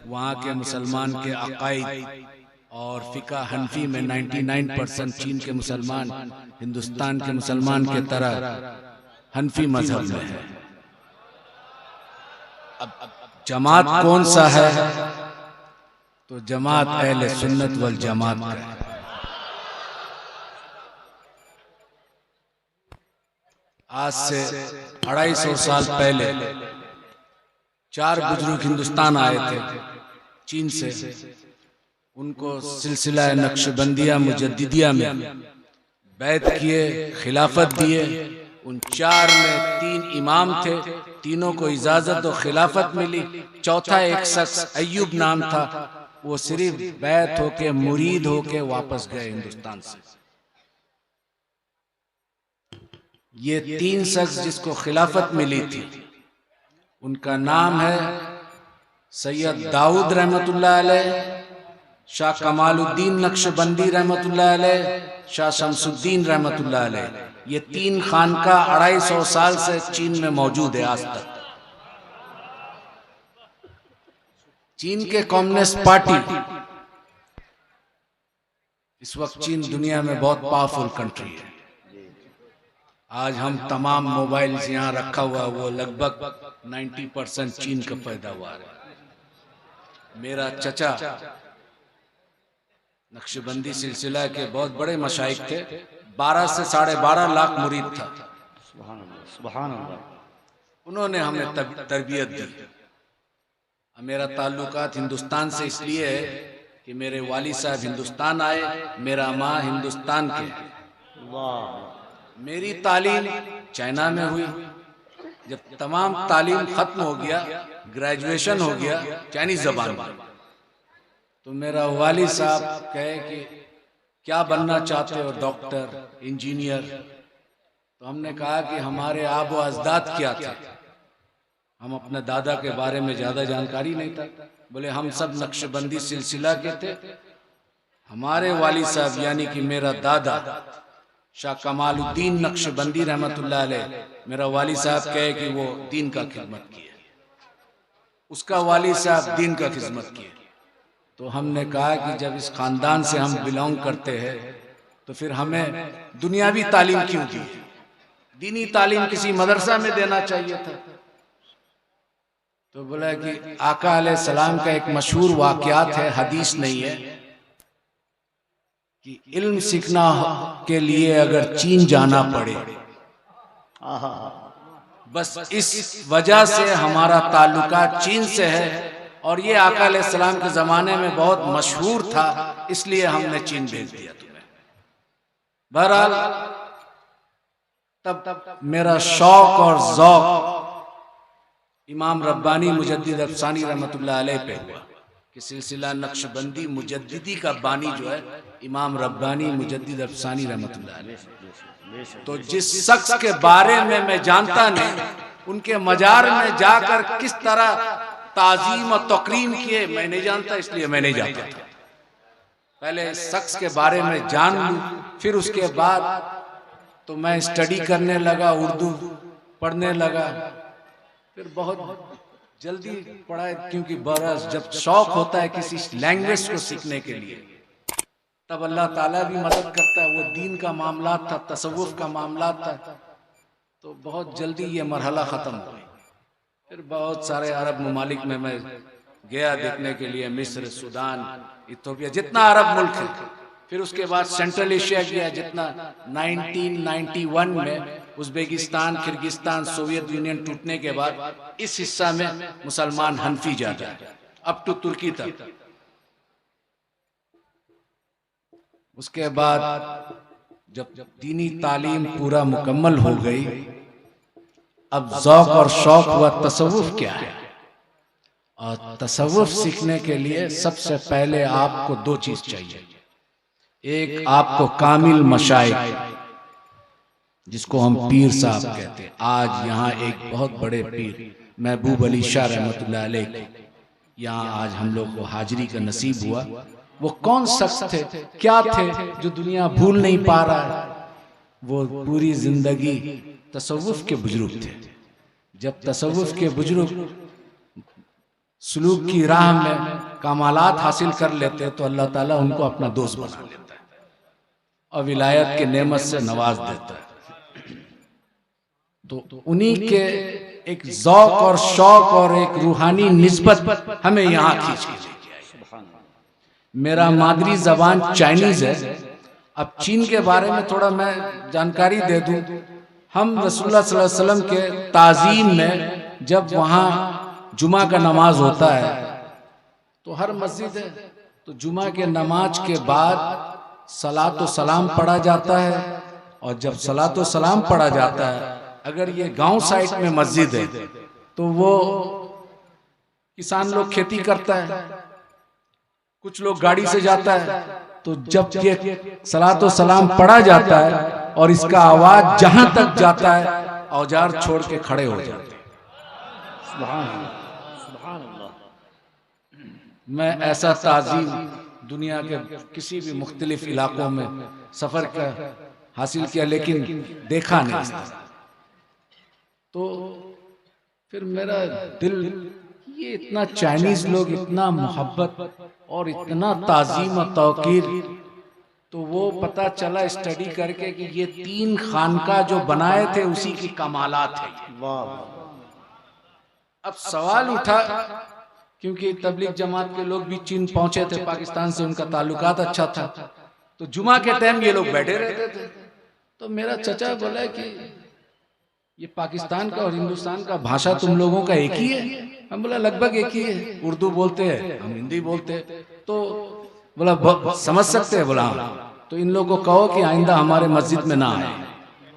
वहाँ के मुसलमान के अकायद और फ़िक़्ह हनफी में 99% चीन के मुसलमान हिंदुस्तान के मुसलमान के तरह हनफी मजहब में है। अब जमात कौन सा है? तो जमात अहले सुन्नत वल जमात का है। आज से 250 साल पहले 4 बुजुर्ग हिंदुस्तान आए थे चीन से। उनको सिलसिला नक्शबंदिया मुजद्दिदिया में बैत किए, खिलाफत दिए। उन 4 में 3 इमाम थे, तीनों को इजाजत और खिलाफत मिली। चौथा एक शख्स अय्यूब नाम था, वो सिर्फ बैत होके मुरीद होके वापस गए हिंदुस्तान से। ये 3 शख्स जिसको खिलाफत मिली थी, उनका नाम है सैयद दाऊद रहमतुल्लाह अलैह, शाह कमालुद्दीन नक्शबंदी रहमतुल्लाह अलैह, शाह शमसुद्दीन रहमतुल्लाह अलैह। ये 3 खानका 250 साल से चीन में मौजूद है आज तक। चीन के कम्युनिस्ट पार्टी इस वक्त चीन दुनिया में बहुत पावरफुल कंट्री है। आज हम तमाम मोबाइल्स यहाँ रखा हुआ, वो लगभग 90% चीन का पैदावार है। मेरा चचा नक्शबंदी सिलसिला के बहुत बड़े मशाइख थे, 12 से 12.5 लाख मुरीद था। सुभान अल्लाह। उन्होंने हमें तरबियत दी। मेरा ताल्लुकात हिंदुस्तान से इसलिए है कि मेरे वाली साहब हिंदुस्तान आए, मेरा माँ हिंदुस्तान के। मेरी तालीम चाइना में हुई। जब तमाम तालीम खत्म हो गया, ग्रेजुएशन हो गया चाइनीज जबान में, तो मेरा वाली साहब कहे कि क्या बनना चाहते हो? Doctor, engineer. तो हमने कहा कि हमारे आबो अजदाद क्या थे, हम अपने दादा के बारे में ज्यादा जानकारी नहीं था। बोले हम सब नक्शबंदी सिलसिला के थे। हमारे वाली साहब यानी कि मेरा दादा शाह कमालुद्दीन नक्शबंदी रहमतुल्लाह अलैह, मेरा वाली साहब कहे कि वो दीन का खिदमत किए, उसका वाली साहब दीन का खिदमत किए। तो हमने कहा कि जब इस खानदान से हम बिलोंग करते हैं तो फिर हमें दुनियावी तालीम क्यों दी? दीनी तालीम किसी मदरसा में देना चाहिए था। तो बोला कि आका अलैहिस्सलाम का एक मशहूर वाक़यात है, हदीस नहीं है, कि इल्म सीखना के लिए अगर चीन जाना पड़े, बस इस वजह से हमारा ताल्लुका चीन से है और ये आका अलैहिस्सलाम के जमाने में बहुत मशहूर था, इसलिए हमने चीन भेज दिया तुम्हें। बहरहाल तब मेरा शौक और ज़ौक़ इमाम रब्बानी मुजद्दिद अफसानी रहमतुल्लाह अलैह पे हुआ कि सिलसिला नक्शबंदी मुजद्दिदी का बानी जो है इमाम रब्बानी मुजद्दिद अफसानी रहमतुल्लाह अलैह। तो जिस शख्स के बारे में मैं जानता नहीं, उनके मजार में जाकर किस तरह ताज़ीम और तकरीम किए मैं नहीं जानता, इसलिए मैं नहीं जाता था। पहले शख्स के बारे में जान लूं, फिर उसके बाद तो मैं स्टडी करने लगा, उर्दू पढ़ने लगा। फिर बहुत जल्दी पढ़ा, क्योंकि बरस जब शौक होता है किसी लैंग्वेज को सीखने के लिए, तब अल्लाह ताला भी मदद करता है। वो दीन का मामला था, तसव्वुफ का मामला था, तो बहुत जल्दी ये मरहला ख़त्म हो गई। फिर बहुत सारे अरब ममालिक में मैं गया देखने के लिए, मिस्र, सूडान, इथोपिया, जितना अरब मुल्क है। फिर उसके बाद सेंट्रल एशिया गया, जितना 1991 में उज़्बेकिस्तान, किर्गिस्तान, सोवियत यूनियन टूटने के बाद इस हिस्सा में मुसलमान हनफी ज्यादा है, अब तो तुर्की तक। उसके बाद जब दीनी तालीम पूरा मुकम्मल हो गई, अब ज़ौक़ और शौक़ हुआ तसव्वुफ क्या है। और तसव्वुफ सीखने के लिए सबसे पहले आपको 2 चीज चाहिए। एक आपको कामिल मशाइख, जिसको हम पीर साहब कहते हैं। आज यहाँ एक बहुत बड़े पीर महबूब अली शाह रहमतुल्लाह अलैह, यहाँ आज हम लोग को हाजिरी का नसीब हुआ। वो कौन शख्स थे, क्या थे, जो दुनिया भूल नहीं पा रहा है? वो पूरी जिंदगी तसव्वुफ के बुजुर्ग थे। जब तसव्वुफ के बुजुर्ग सुलूक की राह में कमालात हासिल कर लेते तो अल्लाह ताला उनको अपना दोस्त बना लेता है और विलायत के नेमत से नवाज देता है। तो उन्हीं के एक ज़ौक और शौक और एक रूहानी निस्बत हमें यहाँ खींच के लेके आई। मेरा मादरी जबान चाइनीज है। अब चीन के बारे में थोड़ा मैं जानकारी दे दूं। हम रसूलुल्लाह सल्लल्लाहु अलैहि वसल्लम के ताज़ीम में जब वहाँ जुमा का नमाज होता है तो हर मस्जिद है, तो जुमा के नमाज के बाद सलात व सलाम पढ़ा जाता है। और जब सलात व सलाम पढ़ा जाता है, अगर ये गांव साइड में मस्जिद है तो वो किसान लोग खेती करता है, कुछ लोग गाड़ी से जाता है, तो जब ये सलात व सलाम पढ़ा जाता है और इसका आवाज जहां तक जाता है औजार छोड़ के खड़े हो जाते हैं। सुभान अल्लाह। मैं ऐसा ताज़ीम दुनिया के किसी भी मुख्तलिफ इलाकों में सफर का हासिल किया लेकिन देखा नहीं। तो फिर मेरा दिल, ये इतना चाइनीज लोग इतना मोहब्बत और इतना ताज़ीम और तौकीर, तो वो पता चला स्टडी करके कि ये 3 खानका जो बनाए थे उसी की कमालात है। अब सवाल उठा, क्योंकि तबलीग जमात के लोग भी चीन पहुंचे थे, पाकिस्तान से उनका ताल्लुकात अच्छा था, तो जुमा के टाइम ये लोग बैठे रहते थे। तो मेरा चचा बोला कि ये पाकिस्तान का और हिंदुस्तान का भाषा तुम लोगों का एक ही है? हम बोला लगभग एक ही है, उर्दू बोलते हैं, हम हिंदी बोलते हैं। तो बोला समझ सकते हैं? बोला हाँ। तो इन लोगों को कहो कि आइंदा हमारे मस्जिद में ना आए,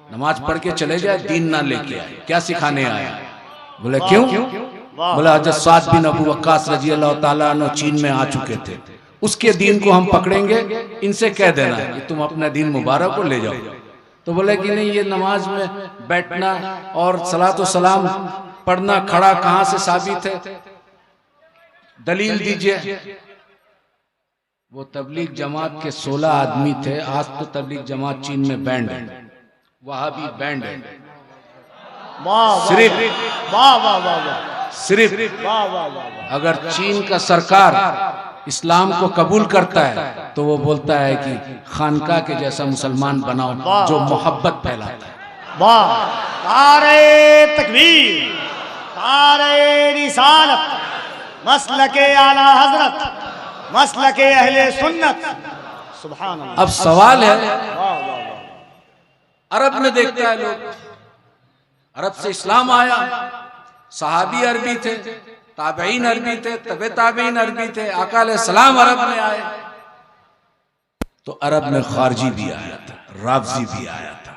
नमाज पढ़ के चले जाए, दीन ना लेके आए। क्या सिखाने आया? बोले क्यों? बोला हज़रत साद बिन अबू वक्कास रजी अल्लाह ताला अन्हु चीन में आ चुके थे, उसके दीन को हम पकड़ेंगे, इनसे कह देना कि तुम अपना दीन मुबारक को ले जाओ। तो बोले कि नहीं, ये नमाज में बैठना और सलात व सलाम पढ़ना खड़ा कहां से साबित है? दलील दीजिए। वो तबलीग जमात के 16 आदमी थे। आज तो तबलीग जमात चीन में बैंड है, वहाबी बैंड है। सिर्फ अगर चीन का सरकार इस्लाम को कबूल करता है तो वो बोलता है कि खानका के जैसा मुसलमान बनाओ जो मोहब्बत फैलाता है। वाह, नारे तकबीर, नारे रिसालत, मसलके आला हजरत, मसलके अहले सुन्नत। सुभान अल्लाह। अब सवाल है, अरब में देखता है लोग, अरब से इस्लाम आया, सहाबी अरबी थे, ताबईन अरबी थे, तबे ताबईन अरबी थे, आका अलैहिस्सलाम अरब में आए। तो अरब में खारजी भी आया था, राफजी भी आया था,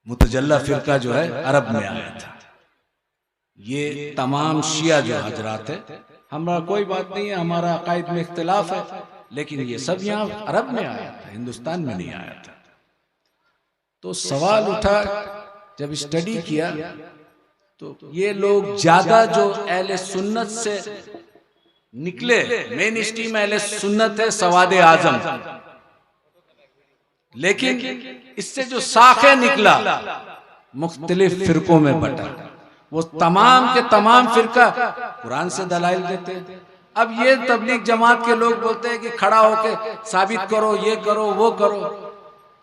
मुतजल्ला फिरका जो है अरब में आया था। ये तमाम शिया जो हजरात है, हमारा कोई बात नहीं है, हमारा अकायद में इख्तिलाफ है, लेकिन ये सब यहाँ अरब में आया था, हिंदुस्तान में नहीं आया था। तो सवाल उठा, जब स्टडी किया तो ये लोग ज्यादा जो अहले सुन्नत से निकले, मेन स्ट्रीम अहले सुन्नत है, सवाद आजम, लेकिन इससे जो साखे निकला मुख्तलिफ फिरकों में बटा। वो तमाम के तमाम फिरका कुरान से दलाइल देते हैं। अब ये तबलीग जमात के लोग बोलते हैं कि खड़ा होके साबित करो, ये करो, वो करो।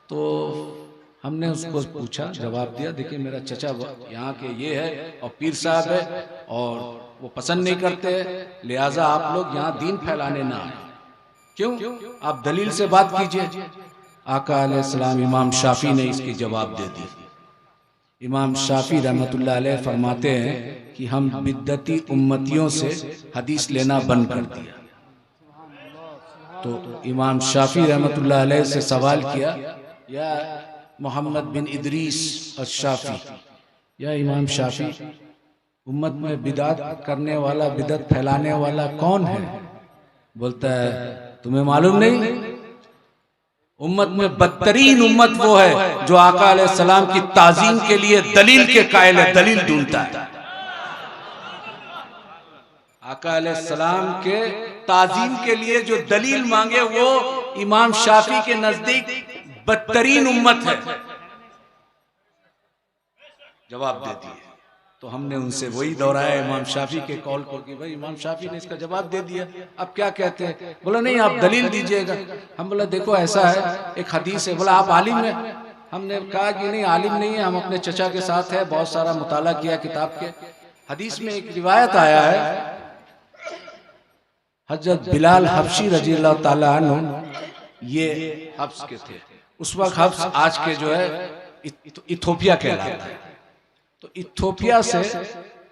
तो हमने उसको पूछा, जवाब दिया, देखिए मेरा चचा यहाँ के ये है और पीर साहब है और वो पसंद नहीं करते, लिहाजा आप लोग यहाँ दीन फैलाने ना आए। क्यों? आप दलील से बात कीजिए। आका अलैहिस्सलाम इमाम शाफी ने इसकी जवाब दे दी। इमाम शाफी रहमतुल्लाह अलैह फरमाते हैं कि हम बिद्दती उम्मतियों से हदीस लेना बंद कर दिया। तो इमाम शाफी रहमतुल्लाह अलैह से सवाल किया, या मोहम्मद बिन इदरीस अश-शाफी, या इमाम शाफी, उम्मत में बिदात करने वाला, बिदत फैलाने वाला कौन है? बोलता है तुम्हें मालूम नहीं? उम्मत में बदतरीन उम्मत वो है जो आका अलैहिस्सलाम की ताजीम के लिए दलील के कायल है, दलील ढूंढता है। आका अलैहिस्सलाम के ताजीम के लिए जो दलील मांगे वो इमाम शाफी के नजदीक बदतरीन उम्मत है। जवाब दे दिए। तो तो हमने उनसे वही दोहराया इमाम शाफी के कौल को कि भाई इमाम शाफी ने इसका जवाब दे दिया, अब क्या कहते हैं? बोला नहीं आप दलील दीजिएगा। हम बोला देखो ऐसा है, एक हदीस है। बोला आप आलिम हैं? हमने कहा कि नहीं आलिम नहीं है, हम अपने चचा के साथ है, बहुत सारा मुताला किया किताब के। हदीस में एक रिवायत आया है, हजरत बिलाल हबशी रजी अल्लाह ताला अन्हु ये हब्स के थे। उस वक्त हब्स आज के जो है इथोपिया कहलाता है। तो इथोपिया से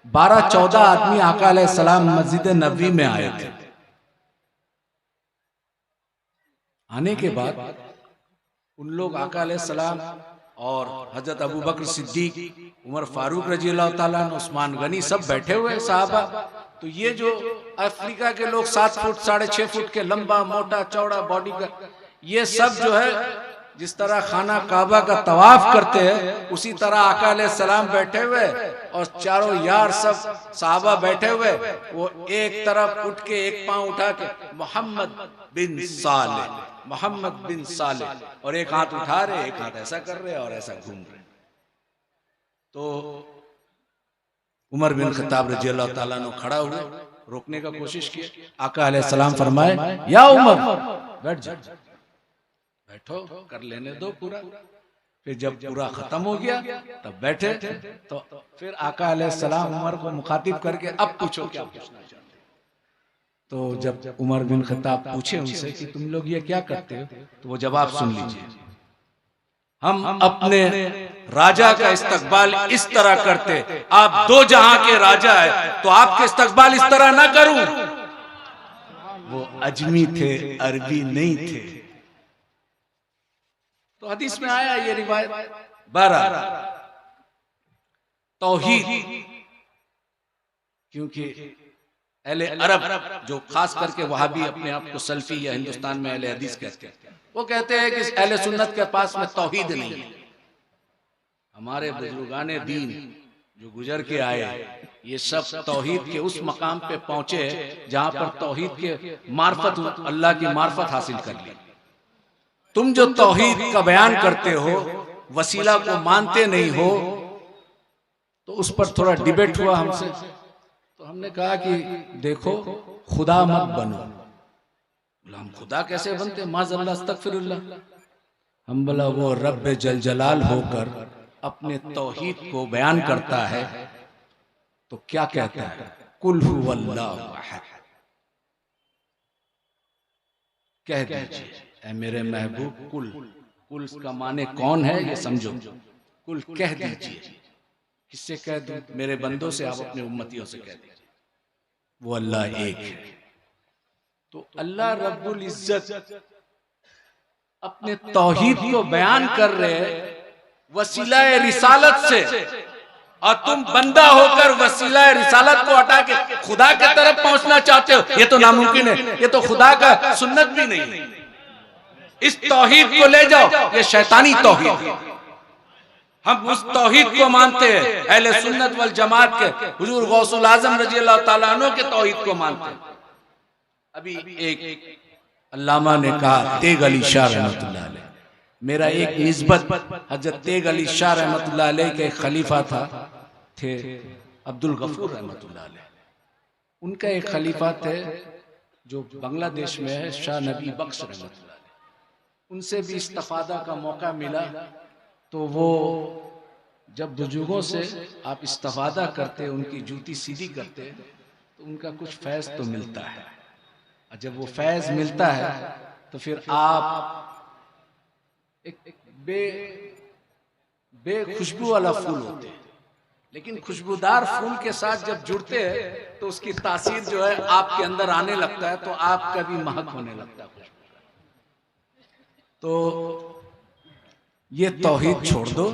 12-14 आदमी आका अलैहिस्सलाम मस्जिद नबवी में आए थे। आने के बाद उन लोग आका अलैहिस्सलाम और हजरत अबू बकर सिद्दीक, उमर फारूक रजी अल्लाह ताला अन्हु, उस्मान गनी सब बैठे हुए साहबा। तो ये जो अफ्रीका के लोग 7 फुट 6.5 फुट के लंबा मोटा चौड़ा बॉडी का, ये सब जो है जिस तरह खाना काबा का तवाफ करते हैं उसी तरह आका अलैहिस्सलाम बैठे हुए और चारों यार सब साहबा बैठे हुए। वो एक तरफ उठ के एक पांव उठा के मोहम्मद बिन साले, मोहम्मद बिन साले, और एक हाथ उठा रहे, एक हाथ ऐसा कर रहे और ऐसा घूम रहे। तो उमर बिन खत्ताब रजी अल्लाह ताला अन्हु खड़ा हुए, रोकने का कोशिश किया। आका अलैहिस्सलाम फरमाए या उमर बैठ जा, बैठो, कर लेने दो पूरा। फिर जब पूरा खत्म हो गया तब बैठे। तो फिर आका अलैहिस्सलाम उमर को मुखातिब करके अब पूछो क्या पूछना चाहते हो। तो जब उमर बिन खत्ताब पूछे उनसे कि तुम लोग ये क्या करते हो, तो वो जवाब सुन लीजिए, हम अपने राजा का इस्तकबाल इस तरह करते, आप 2 जहां के राजा है तो आपके इस्तकबाल इस तरह ना करूं। वो अजमी थे, अरबी नहीं थे। तो हदीस में आया ये रिवायत। 12 तौहीद, क्योंकि अहले अरब जो खास करके वहाबी अपने आप को सल्फी या हिंदुस्तान में अहले हदीस कहते हैं, वो कहते हैं कि अहले सुन्नत के पास में तौहीद नहीं है। हमारे बुजुर्गाने दीन जो गुजर के आए, ये सब तौहीद के उस मकाम पे पहुंचे जहां पर तौहीद के मार्फत, अल्लाह की मार्फत हासिल कर ली। तुम जो तौहीद का बयान करते हो, वसीला को मानते नहीं हो, तो उस पर थोड़ा डिबेट हुआ हमसे। तो हमने कहा कि देखो खुदा मत बनो। हम खुदा कैसे बनते, माज़अल्लाह अस्तगफिरुल्लाह। हम बोला वो रब जल जलाल होकर अपने तौहीद को बयान करता है तो क्या कहता है, कुल हुवल्लाहु अहद। कह दीजिए ऐ मेरे महबूब, कुल, कुल का माने कौन है ये समझो, कुल कह दीजिए। किससे कह दूं? मेरे बंदों से, आप अपने उम्मतियों से कह दीजिए वो अल्लाह एक है। तो अल्लाह रब्बुल इज्जत अपने तौहीद को बयान कर रहे वसीला रिसालत से, और तुम बंदा होकर वसीला रिसालत को हटा के खुदा की तरफ पहुंचना चाहते हो। ये तो नामुमकिन है, ये तो खुदा का सुन्नत भी नहीं है। इस तौहीद को ले जाओ, ये शैतानी तौहीद है। हम उस तौहीद को मानते हैं, अहले सुन्नत वल जमात के हुजूर गौसुल आजम रजी अल्लाह ताला अन्हु के तौहीद को मानते हैं। अभी एक अल्लामा ने कहा, तेग अली शाह रहमतुल्लाह अलैह, मेरा एक निस्बत हजरत तेग अली शाह रहमतुल्लाह अलैह के खलीफा थे अब्दुल गफूर रहमतुल्लाह अलैह। उनका एक खलीफा थे जो बांग्लादेश में है, शाह नबी बख्श रहमतुल्लाह अलैह। उनसे भी इस्तिफादा का मौका मिला। तो वो जब बुजुर्गों से आप इस्तिफादा करते, उनकी जूती सीधी करते, तो उनका कुछ फैज़ तो मिलता है। और जब वो फैज़ मिलता है तो फिर आप एक बेखुशबू वाला फूल होते हैं, लेकिन खुशबूदार फूल के साथ जब जुड़ते हैं तो उसकी तासीर जो है आपके अंदर आने लगता है, तो आपका भी महक होने लगता है। तो ये तौहीद छोड़ दो,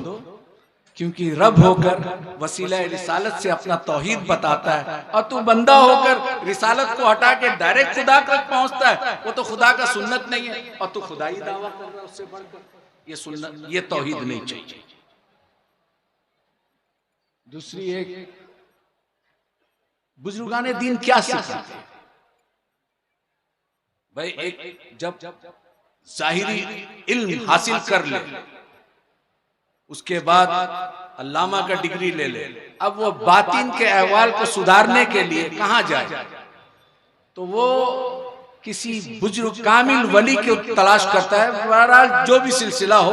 क्योंकि रब होकर वसीला रिसालत से अपना तौहीद बताता है, और तू बंदा होकर रिसालत को हटा के डायरेक्ट खुदा तक पहुंचता है। वो तो खुदा का सुन्नत नहीं है, और तू खुदा ही दावा कर रहा है उससे बढ़कर। ये सुन्नत, ये तौहीद नहीं चाहिए। दूसरी एक, बुजुर्गाने दीन क्या सिखाते हैं भाई, एक जब जाहिरी इल्म हासिल कर ले, उसके बाद अल्लामा का डिग्री ले ले, अब वो बातिन के अहवाल को सुधारने के लिए कहाँ जाए? तो वो किसी बुजुर्ग कामिल वली की तलाश करता है। बहरहाल जो भी सिलसिला हो,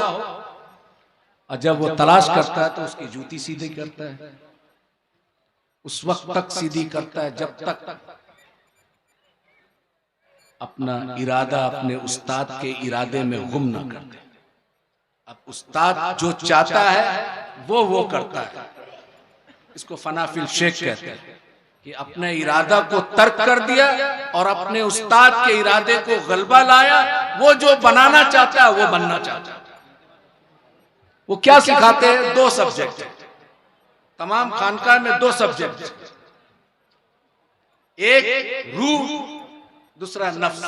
और जब वो तलाश करता है तो उसकी जूती सीधी करता है, उस वक्त तक सीधी करता है जब तक अपना इरादा अपने उस्ताद के इरादे में गुम ना कर दे। अब उस्ताद जो चाहता है वो करता है। इसको फनाफिल शेख कहते हैं कि अपने इरादा को तर्क कर दिया और अपने उस्ताद के इरादे को गलबा लाया। वो जो बनाना चाहता है वो बनना चाहता है। वो क्या सिखाते हैं? 2 सब्जेक्ट, तमाम खानकाह में 2 सब्जेक्ट, एक रूह, दूसरा नफ्स।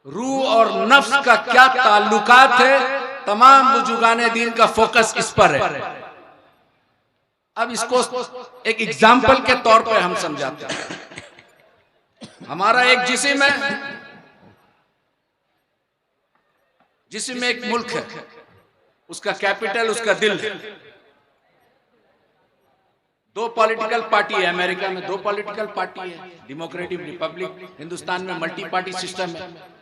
रूह और नफ्स का क्या ताल्लुकात है, तमाम बुजुर्गाने दीन का फोकस इस पर है। अब इसको एक एग्जाम्पल के तौर पे हम समझाते हैं। हमारा एक जिस्म है, जिस्म में एक मुल्क है, उसका कैपिटल उसका दिल है। 2 पॉलिटिकल पार्टी है अमेरिका में, 2 पॉलिटिकल पार्टी है, डेमोक्रेटिक रिपब्लिक। हिंदुस्तान में मल्टी पार्टी सिस्टम है।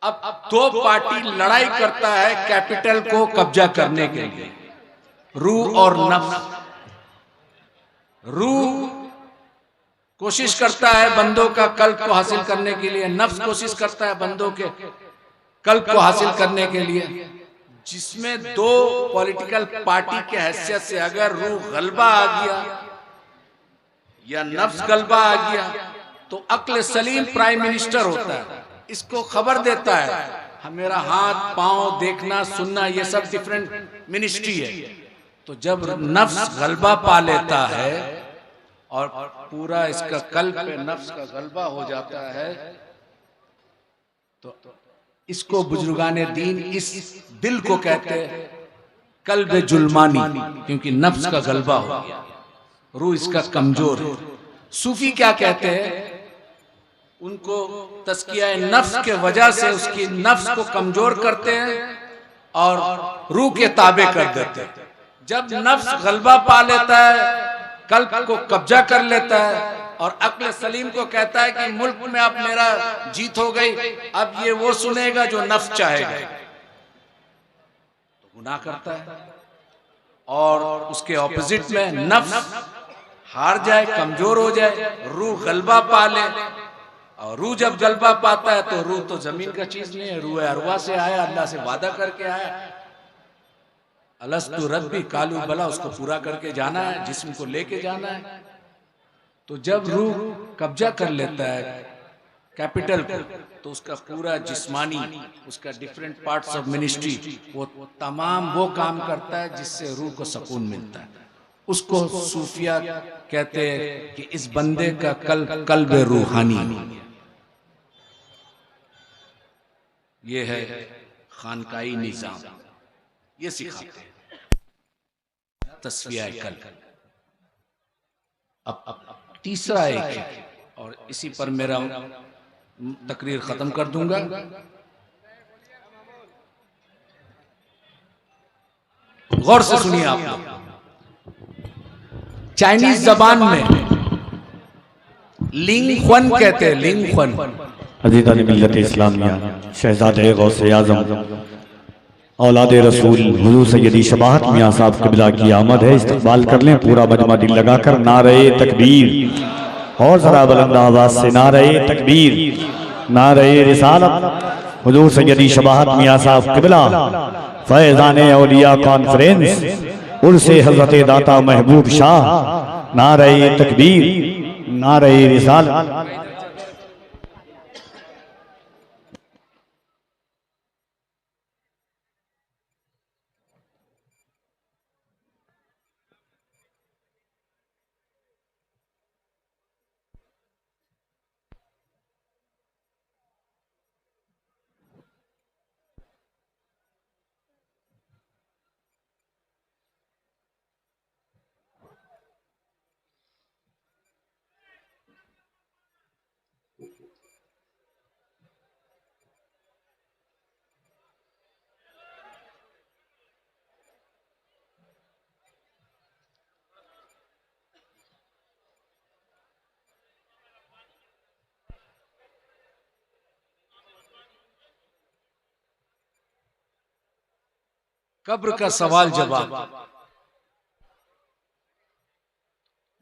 अब 2 पार्टी लड़ाई करता है कैपिटल को कब्जा करने के लिए, रूह और नफ्स। रूह कोशिश करता है बंदों का कल्ब को हासिल करने के लिए, नफ्स कोशिश करता है बंदों के कल्ब को हासिल करने के लिए। जिसमें 2 पॉलिटिकल पार्टी के हैसियत से अगर रूह गलबा आ गया या नफ्स गलबा आ गया तो अक्ल सलीम प्राइम मिनिस्टर होता है, इसको खबर देता है। मेरा हाथ पांव देखना सुनना ये सब डिफरेंट मिनिस्ट्री है। तो जब नफ्स गलबा पा लेता है और पूरा इसका कल्ब पे नफ्स का गलबा हो जाता है तो इसको बुजुर्गाने दीन इस दिल को कहते हैं कल्ब जुल्मानी, क्योंकि नफ्स का गलबा हो गया, रूह इसका कमजोर है। सूफी क्या कहते हैं? उनको तस्किया नफ्स के वजह से उसकी नफ्स को कमजोर करते हैं और रूह के ताबे कर देते हैं। जब नफ्स गलबा पा लेता है, कल्ब को कब्जा कर लेता है और अक्ल सलीम को कहता है कि मुल्क में अब मेरा जीत हो गई, अब ये वो सुनेगा जो नफ्स चाहेगा, तो गुनाह करता है। और उसके ऑपोजिट में नफ्स हार जाए, कमजोर हो जाए, रूह गलबा पा ले। और रूह जब गलबा पाता है तो रूह तो जमीन का चीज नहीं है, रूह अरवा से आया, अल्लाह से वादा करके आया, अलस्तु रब्बी कालू बला, उसको पूरा करके जाना है, जिस्म को लेके जाना है। तो जब रूह कब्जा कर लेता है कैपिटल को तो उसका पूरा जिस्मानी, उसका डिफरेंट पार्ट्स ऑफ मिनिस्ट्री, वो तमाम वो काम करता है जिससे रूह को सुकून मिलता है। उसको सूफिया कहते हैं कि इस बंदे का कल्ब रूहानी। ये है खानकाई निजाम, ये सिखाते हैं तस्फिया कल्ब। अब तीसरा एक है और इसी पर मेरा तकरीर खत्म कर दूंगा। गौर से सुनिए आप लोग। चाइनीज जबान में लिंग ख्वन कहते हैं, लिंग ख्वन। अज़ीज़ान मिल्लत इस्लामिया, शहज़ादे गौसे आज़म औलाद रसूल हुज़ूर सैयदी शबाहत मियां साहब क़िबला की आमद है। इस्तक़बाल कर लें पूरा मजमा दिल लगाकर। नारे तकबीर और ज़रा बुलंद आवाज़ से नारे तकबीर, नारे रिसालत। हुज़ूर सैयदी शबाहत मियां साहब क़िबला फैज़ाने औलिया कॉन्फ्रेंस उर्से हज़रत दाता महबूब शाह। नारे तकबीर, नारे रिसालत। कब्र का सवाल जवाब।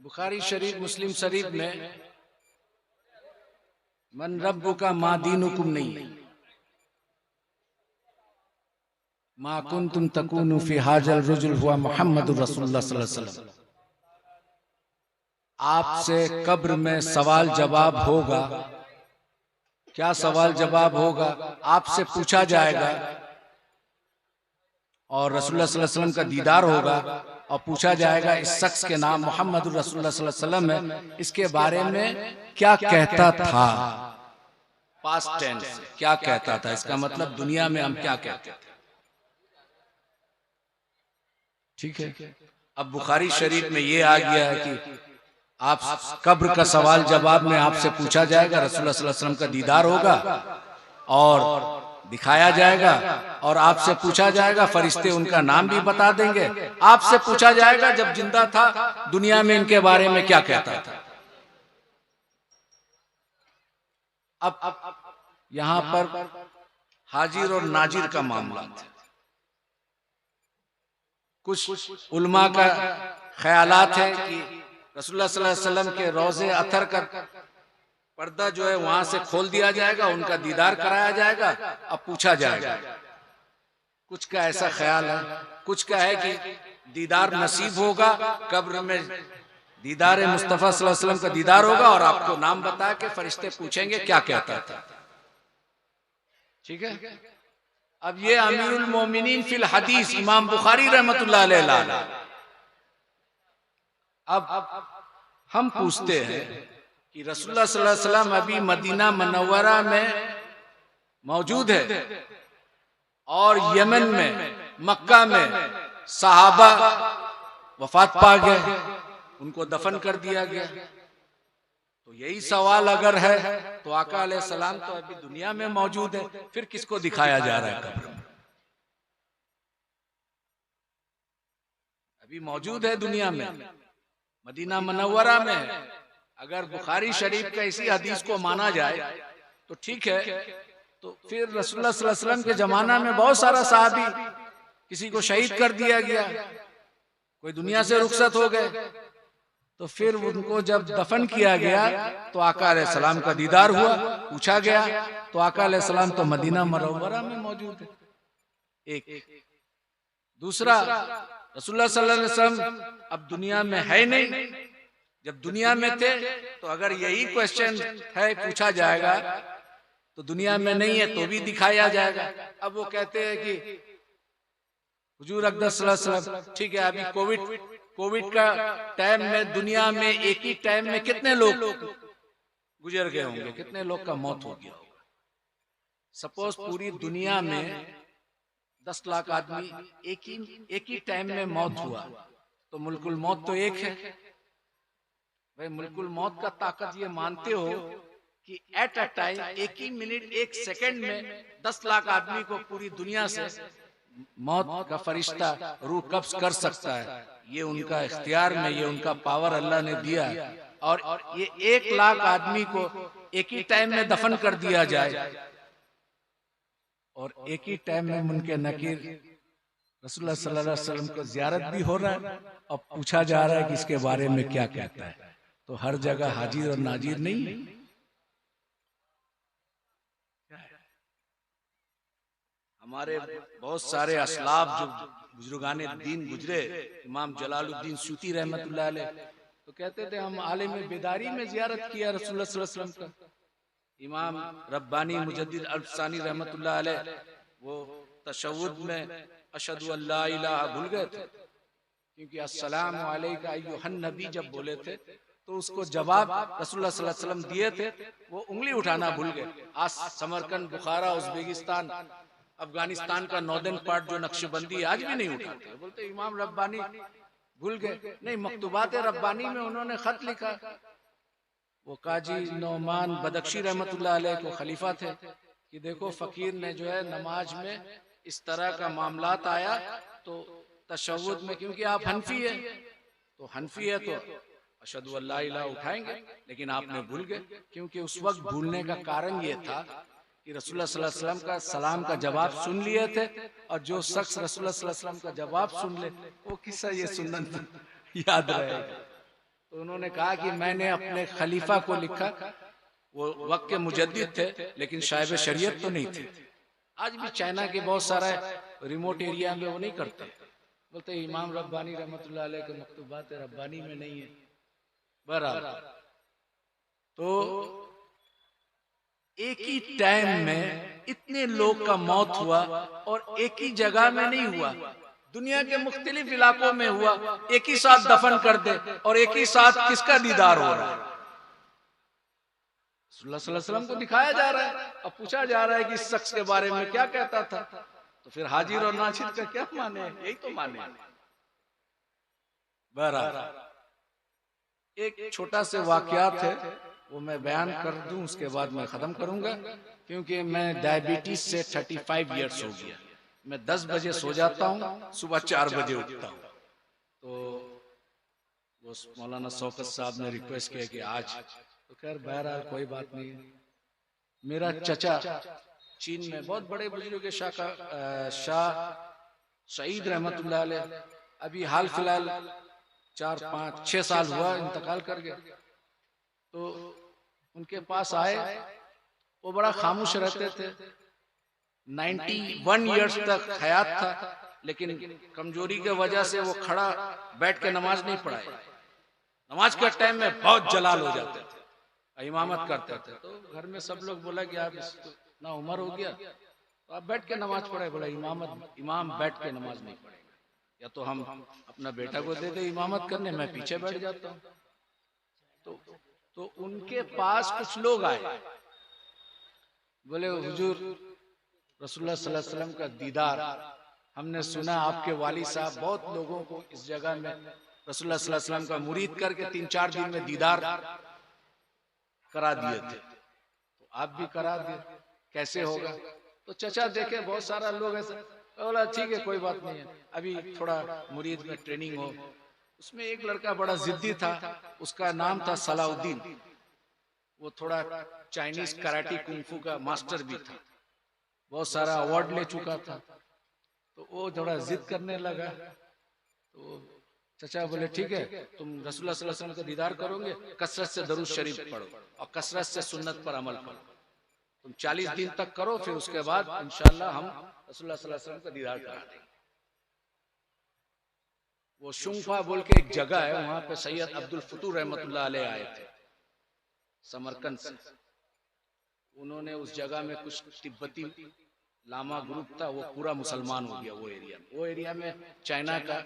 बुखारी शरीफ, मुस्लिम शरीफ में मन रब्बुका मा दीनुकुम नहीं है, मा कुंतुम तकूनु फी हाजल रजुल हुआ मुहम्मदुर रसूलुल्लाह सल्लल्लाहु अलैहि वसल्लम। आपसे कब्र में सवाल जवाब होगा। क्या सवाल जवाब होगा? आपसे पूछा जाएगा और रसूलुल्लाह सल्लल्लाहु अलैहि वसल्लम का दीदार होगा और पूछा जाएगा इस शख्स के नाम मोहम्मद रसूलुल्लाह सल्लल्लाहु अलैहि वसल्लम है, इसके बारे में क्या कहता था। पास्ट टेंस, क्या कहता था, इसका मतलब दुनिया में हम क्या कहते थे। ठीक है। अब बुखारी शरीफ में ये आ गया है कि आप कब्र का सवाल जवाब में आपसे पूछा जाएगा, रसूलुल्लाह सल्लल्लाहु अलैहि वसल्लम का दीदार होगा और दिखाया जाएगा और आपसे पूछा जाएगा, फरिश्ते उनका नाम भी बता देंगे। आपसे पूछा जाएगा जब जिंदा था दुनिया में इनके बारे में क्या कहता था। अब यहां पर हाजिर और नाजिर का मामला था। कुछ उलमा का ख्यालात है कि रसूलुल्लाह सल्लल्लाहु अलैहि वसल्लम के रोज़े अतर का पर्दा जो है वहां से खोल दिया जाएगा, उनका दीदार कराया जाएगा, अब पूछा जाएगा। कुछ का ऐसा ख्याल है, कुछ का है कि दीदार नसीब होगा, कब्र में दीदार मुस्तफ़ा सल्लल्लाहु अलैहि वसल्लम का दीदार होगा और आपको नाम बता के फरिश्ते पूछेंगे क्या कहता था। ठीक है। अब ये अमीरुल मोमिनीन फिल हदीस इमाम बुखारी रहमतुल्लाह अलैह। अब हम पूछते हैं कि रसूलुल्लाह सल्लल्लाहु अलैहि वसल्लम अभी मदीना मुनव्वरा में मौजूद है और यमन में, मक्का में सहाबा वफात पा गए, उनको दफन कर दिया गया। तो यही सवाल अगर है तो आका अलैहिस्सलाम तो अभी दुनिया में मौजूद है, फिर किसको दिखाया जा रहा है कब्र में? अभी मौजूद है दुनिया में, मदीना मुनव्वरा में है। अगर बुखारी शरीफ का इसी हदीस को माना जाए तो ठीक है, तो फिर रसूलुल्लाह सल्लल्लाहु अलैहि वसल्लम के जमाना में बहुत सारा सहाबी, किसी को शहीद कर दिया गया, कोई दुनिया से रुखसत हो गए। तो फिर उनको जब दफन किया गया तो आका अलैहिस्सलाम का दीदार हुआ, पूछा गया तो आका अलैहिस्सलाम तो मदीना मुनव्वरा में मौजूद है। एक दूसरा, रसूलुल्लाह सल्लल्लाहु अलैहि वसल्लम अब दुनिया में है नहीं। जब दुनिया में थे तो अगर यही क्वेश्चन है पूछा जाएगा तो दुनिया में नहीं है तो भी दिखाया जाएगा। अब वो कहते हैं कि हुजूर अक़दस सल्लल्लाहु अलैहि वसल्लम, ठीक है, अभी कोविड का टाइम में दुनिया में एक ही टाइम में कितने लोग गुजर गए होंगे, कितने लोग का मौत हो गया होगा। सपोज पूरी दुनिया में 10 लाख आदमी एक ही टाइम में मौत हुआ तो मुल्कुल मौत तो एक है। भाई मुल्कुल मौत का ताकत ये मानते हो कि एट अ टाइम, एक ही मिनट, एक सेकंड में 10 लाख आदमी को पूरी दुनिया से मौत का फरिश्ता रूह कब्ज कर सकता है। ये उनका इख्तियार में, ये उनका पावर अल्लाह ने दिया। और ये 1 लाख आदमी को एक ही टाइम में दफन कर दिया जाए और एक ही टाइम में मुनके नकीर रसूलुल्लाह सल्लल्लाहु अलैहि वसल्लम को जियारत भी हो रहा है और पूछा जा रहा है कि इसके बारे में क्या कहता है। तो हर जगह हाजिर और नाजिर नहीं है। हमारे बहुत सारे असलाफ जो बुजुर्गाने दीन गुजरे, इमाम जलालुद्दीन सूती रहमतुल्लाह अलैह, तो कहते थे हम आलिम बेदारी में जियारत किया रसूलुल्लाह सल्लल्लाहु अलैहि वसल्लम का। इमाम रब्बानी मुजद्दिद अल्फसानी रहमतुल्लाह अलैह वो तशव्वुद में अशहदु अल्ला इलाहा भूल गए थे, क्योंकि अस्सलामु अलैका अय्युहन नबी जब बोले थे तो उसको जवाब रसूलुल्लाह सल्लल्लाहु अलैहि वसल्लम दिए थे, वो उंगली उठाना भूल गए। आज समरकंद, बुखारा, उज़्बेकिस्तान, अफगानिस्तान का नॉर्दर्न पार्ट जो नक्शबंदी आज भी नहीं उठाते, बोलते इमाम रब्बानी भूल गए। नहीं, मकतूबात रब्बानी में उन्होंने खत लिखा। वो काजी नौमान बदख्शी रहमतुल्लाह अलैह को खलीफा थे कि देखो फकीर ने जो है नमाज में इस तरह का मामलात आया तो तशव्वुद में, क्योंकि आप हनफी है तो हनफी है तो अशहदु अल्ला इलाहा उठाएंगे, लेकिन आपने भूल गए। क्योंकि उस वक्त भूलने का कारण ये था कि रसूलुल्लाह सल्लल्लाहु अलैहि वसल्लम का सलाम का जवाब सुन लिए थे, और जो शख्स रसूलुल्लाह सल्लल्लाहु अलैहि वसल्लम का जवाब सुन ले वो किस्सा ये सुन्नत याद रहेगा। तो उन्होंने कहा कि मैंने अपने खलीफा को लिखा, वो वक्त के मुजद्दिद थे लेकिन साहिब शरीयत तो नहीं थे। आज भी चाइना के बहुत सारा रिमोट एरिया में वो नहीं करते, बोलते इमाम रब्बानी रहमतुल्लाह अलैह के मकतूबात रब्बानी में नहीं है। बराबर। तो एक ही टाइम में इतने लोग का मौत हुआ और एक ही जगह में नहीं हुआ, दुनिया के मुख्तलिफ इलाकों में हुआ, एक ही साथ दफन कर दे और एक ही साथ किसका दीदार हो रहा है? रसूलुल्लाह सल्लल्लाहु अलैहि वसल्लम को दिखाया जा रहा है और पूछा जा रहा है कि इस शख्स के बारे में क्या कहता था। तो फिर हाजिर और नाजिर का क्या माने? यही तो माने। बहरहाल एक छोटा से वाकयात है, वो मैं बयान कर दूं, उसके बाद मैं खत्म करूंगा, क्योंकि मैं डायबिटीज से 35 इयर्स हो गया। मैं 10 बजे सो जाता हूँ, सुबह 4 बजे उठता हूँ। तो वो मौलाना शौकत साहब ने रिक्वेस्ट किया कि आज, तो खैर बहरहाल कोई बात नहीं। मेरा चचा चीन में बहुत बड़े बुजुर्ग शाह सईद रहमतुल्लाह अलैह अभी हाल फिलहाल 4-5-6 साल हुआ इंतकाल कर गया। तो उनके पास आए, वो बड़ा खामोश रहते थे, 91 इयर्स तक हयात था, लेकिन कमजोरी के वजह से वो खड़ा बैठ के नमाज नहीं पढ़ाए। नमाज के टाइम में बहुत जलाल हो जाते थे, इमामत करते थे। तो घर में सब लोग बोला कि आप इतना उम्र हो गया तो आप बैठ के नमाज पढ़े। बोला इमाम बैठ के नमाज नहीं पढ़ेगा, या तो हम अपना बेटा को दे दे इमामत करने, मैं पीछे बैठ जाता हूँ। तो उनके पास कुछ लोग आए, बोले हुजूर रसूलुल्लाह सल्लल्लाहु अलैहि वसल्लम का दीदार, हमने सुना आपके वाली साहब बहुत लोगों को इस जगह में रसूलुल्लाह सल्लल्लाहु अलैहि वसल्लम का मुरीद करके 3-4 दिन में दीदार करा दिए थे, तो आप भी करा दिए, कैसे होगा? तो चचा देखे बहुत सारा लोग ऐसा, बोला ठीक है कोई बात नहीं है, अभी थोड़ा मुरीद में ट्रेनिंग हो। उसमें एक लड़का बड़ा जिद्दी था, उसका नाम था सलाउद्दीन। वो थोड़ा चाइनीज कराटे कुंफू का मास्टर भी था, बहुत सारा अवार्ड ले चुका था। तो वो थोड़ा जिद करने लगा। तो चचा बोले ठीक है, तुम रसूलुल्लाह सल्लल्लाहु अलैहि वसल्लम का दीदार करोगे, कसरत से दरूद शरीफ पढ़ो और कसरत से सुन्नत पर अमल करो। तुम 40 दिन तक करो, फिर उसके बाद इंशाअल्लाह हम रसूलुल्लाह सल्लल्लाहु अलैहि वसल्लम का दीदार करा देंगे। वो शुंफा बोल के एक जगह है, वहां पे सैयद अब्दुल फतूह रहमतुल्लाह अलैह आए थे समरकंद से। उन्होंने उस जगह में कुछ तिब्बती लामा ग्रुप था, वो पूरा मुसलमान हो गया वो एरिया में। वो एरिया में चाइना का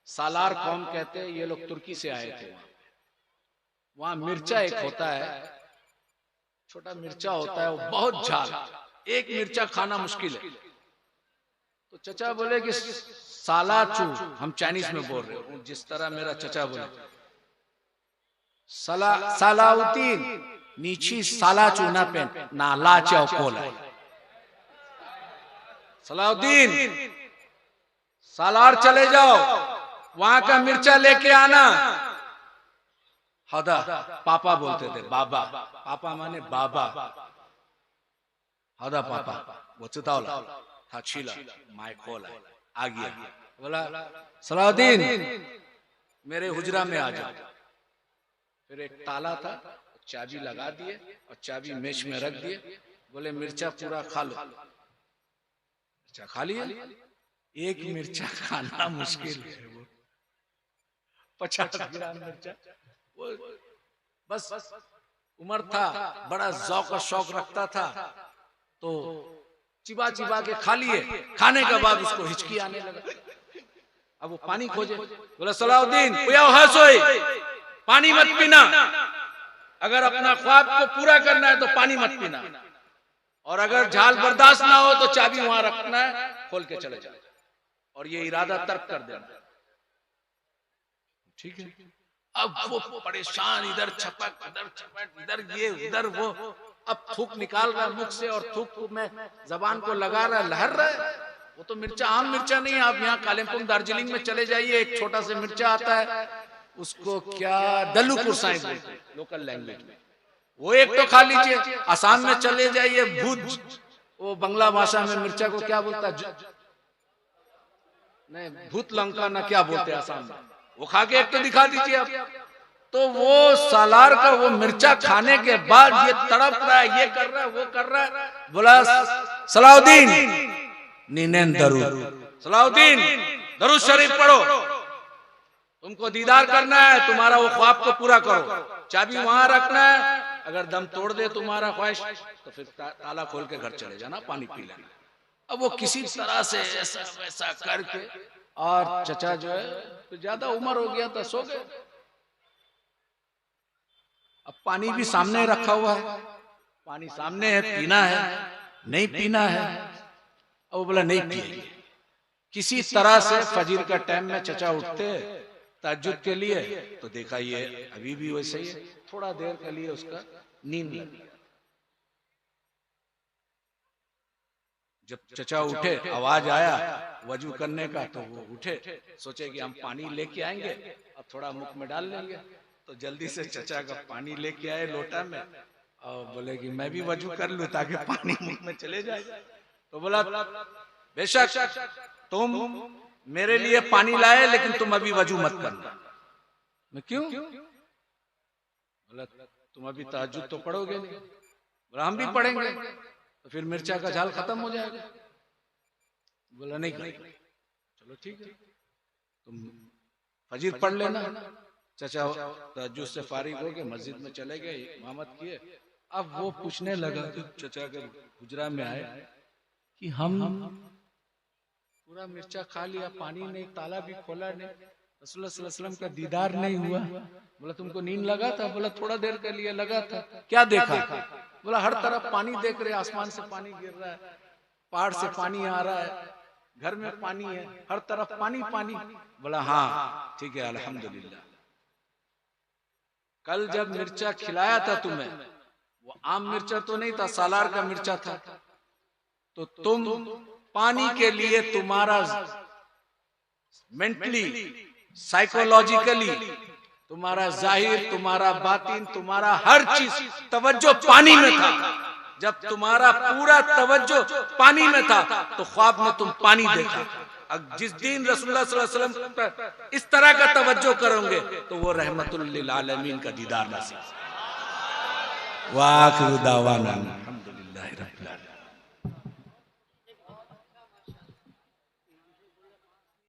सालार कौम कहते हैं, ये लोग तुर्की से आए थे। वहां मिर्चा एक होता है, छोटा मिर्चा होता है, वो बहुत झाल, एक मिर्चा खाना मुश्किल है। तो चचा बोले कि सालाचू, हम चाइनीज में बोल रहे हो, जिस तरह मेरा चचा बोले सलाउद्दीन नीची सालाचू ना पेन ना लाचा कोला। सलाउद्दीन सालार चले जाओ, वहां का मिर्चा लेके आना। हदा पापा बोलते थे, बाबा, पापा माने बाबा, हदा पापा वो चितावला था छीला माय खोला आ गया। बोला सलाउद्दीन मेरे हुजरा में आ जाओ। फिर एक ताला था, चाबी लगा दिए और चाबी मेज में रख दिए। बोले मिर्चा पूरा खा लो। मिर्चा खा लिया। एक मिर्चा खाना मुश्किल है, वो 50 ग्राम मिर्चा। वो बस उम्र था, बड़ा ज़ौक़ और शौक रखता था, तो चिबा चिबा के खा लिए। खाने के बाद उसको हिचकी आने लगा। अब वो पानी खोजे। बोला सलाउद्दीन पानी मत पीना, अगर अपना ख्वाब को पूरा करना है तो पानी मत पीना, और अगर झाल बर्दाश्त ना हो तो चाबी वहां रखना है, खोल के चले जाओ और ये इरादा तर्क कर देना। ठीक है। अब वो परेशान, इधर छपक इधर ये उधर वो, अब थूक निकाल रहा मुख से और थूक में जबान को लगा रहा, लहर रहा है। वो तो मिर्चा आम मिर्चा नहीं है। आप यहाँ कालिम्पोंग दार्जिलिंग में चले जाइए, एक छोटा सा मिर्चा आता है, उसको क्या दल्लू कुरसाई बोलते हैं लोकल लैंग्वेज में। वो एक तो खा लीजिए। आसाम में चले जाइए, भूत, वो बंगला भाषा में मिर्चा को क्या बोलता है, नहीं भूत लंका ना क्या बोलते हैं आसाम में, वो खा के एक तो दिखा दीजिए आप। तो वो सालार का वो मिर्चा खाने के बाद ये तड़प रहा है, ये कर रहा है, वो कर रहा है। बोला सलाउद्दीन नीनेन दरूद, सलाउद्दीन दरूद शरीफ पढ़ो, तुमको दीदार करना है, तुम्हारा वो ख्वाब को पूरा करो, चाबी वहां रखना है, अगर दम तोड़ दे तुम्हारा ख्वाहिश तो फिर ताला खोल के घर चले जाना, पानी पी लेना। अब वो किसी तरह से ऐसा वैसा करके, और चचा जो है तो ज्यादा उम्र हो गया था, सो गए। अब पानी भी सामने रखा हुआ है, पानी सामने है, पीना है नहीं पीना है। अब वो बोला नहीं पिएंगे। किसी तरह से फजीर का टाइम में चचा उठते तहज्जुद के लिए, तो देखा ये अभी भी वैसे ही है, थोड़ा देर के लिए उसका नींद लग गया। जब चचा उठे, आवाज आया वजू करने का, तो वो उठे, सोचे कि हम पानी लेके आएंगे, अब थोड़ा मुख में डाल लेंगे। तो जल्दी से चचा का पानी लेके आए लोटा में, और बोले कि मैं भी वजू कर लूं ताकि पानी मुख में चले जाए। तो बोला बेशक तुम मेरे लिए पानी लाए, लेकिन तुम अभी वजू मत करना। मैं क्यों? बोला तुम अभी तहज्जुद तो पढ़ोगे नहीं। बोला हम भी पढ़ेंगे, तो फिर मिर्चा का झाल खत्म हो जाएगा। बोला नहीं करेंगे। चलो ठीक है, तुम फजीर पढ़ लेना। चचा तहज्जुद से फारिग हो गए, मस्जिद में चले गए, इमामत किए। अब वो पूछने लगा, तो चचा के हुजरा में आए कि हम पूरा मिर्चा खा लिया, पानी नहीं, ताला भी खोला नहीं, रसूलुल्लाह सल्लल्लाहु अलैहि वसल्लम का दीदार नहीं हुआ। बोला तुमको नींद लगा था? बोला थोड़ा देर के लिए लगा था। क्या देखा? बोला हर तरफ पानी देख रहे, आसमान से पानी गिर रहा है, पहाड़ से पानी आ रहा है, घर में पानी है, हर तरफ पानी पानी। बोला हाँ ठीक है अल्हम्दुलिल्लाह। कल जब मिर्चा खिलाया था तुम्हें, वो आम मिर्चा तो नहीं था, सालार का मिर्चा था। तो तुम पानी के लिए तुम्हारा मेंटली, साइकोलॉजिकली, तुम्हारा जाहिर, तुम्हारा बातिन, तुम्हारा हर चीज तवज्जो पानी में था। जब तुम्हारा पूरा तवज्जो पानी में था, तो ख्वाब में तुम पानी देखा। अब जिस दिन रसूलुल्लाह सल्लल्लाहु अलैहि वसल्लम पर इस तरह का तवज्जो करोगे, तो वो रहमतुल लिल आलमीन का दीदार नसीब। वाखिरु दावाना अल्हम्दुलिल्लाहि रब्बिल आलमीन।